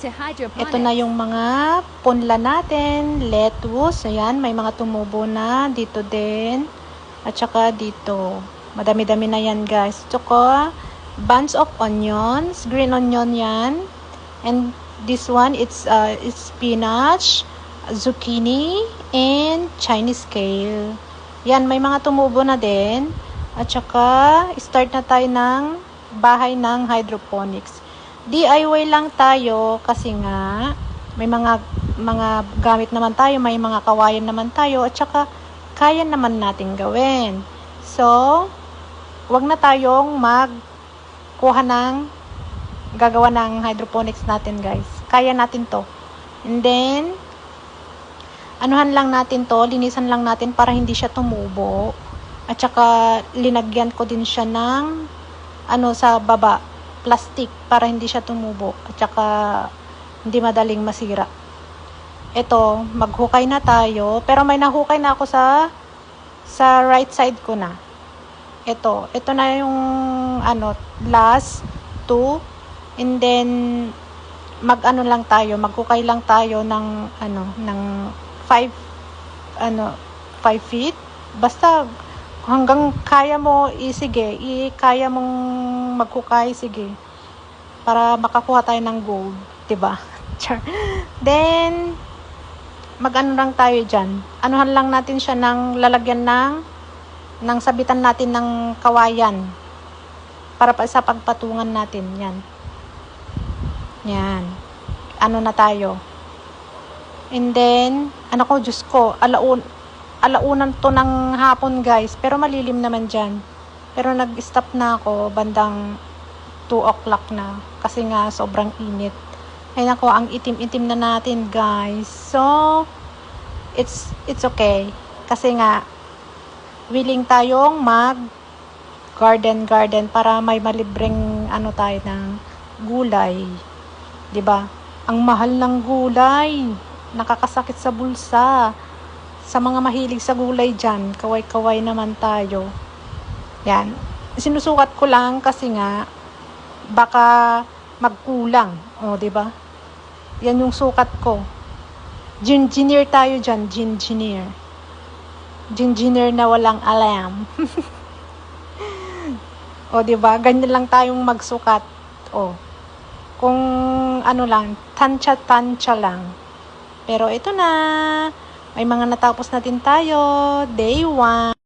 to hydroponics. Ito na yung mga punla natin, lettuce, ayan, may mga tumubo na dito din, at saka dito. Madami-dami na yan guys. Tsaka, bunch of onions, green onion yan, and this one, it's spinach, zucchini, and Chinese kale. Yan, may mga tumubo na din, at saka, start na tayo ng bahay ng hydroponics. DIY lang tayo kasi nga may mga gamit naman tayo, may mga kawayan naman tayo, at saka kaya naman natin gawin. So, wag na tayong magkuha ng gagawa ng hydroponics natin guys. Kaya natin to. And then, anuhan lang natin to, linisan lang natin para hindi siya tumubo. At saka, linagyan ko din siya ng sa baba, plastic para hindi siya tumubo at saka hindi madaling masira. Ito, maghukay na tayo, pero may nahukay na ako sa right side ko na. Ito na yung last two, and then maghukay lang tayo ng ng 5 feet, basta hanggang kaya mo, sige, kaya mong maghukay, sige. Para makakuha tayo ng gold, 'di ba? Then lang tayo diyan. Anuhan lang natin siya ng lalagyan ng sabitan natin ng kawayan para sa pagpatungan natin, 'yan. Yan. Ano na tayo? And then, Diyos ko, alaunan to ng hapon guys, pero malilim naman dyan. Pero nag-stop na ako bandang 2 o'clock na kasi nga sobrang init. Ay nako, ang itim-itim na natin guys. So it's okay kasi nga willing tayong mag garden para may malibreng tayo ng gulay, 'di ba? Ang mahal ng gulay, nakakasakit sa bulsa. Sa mga mahilig sa gulay dyan, kaway-kaway naman tayo. Yan. Sinusukat ko lang kasi nga, baka magkulang. O, diba? Yan yung sukat ko. Ginger tayo dyan. Ginger na walang alam. O, diba? Ganyan lang tayong magsukat. O. Kung tansya lang. Pero ito na. May mga natapos na din tayo. Day 1.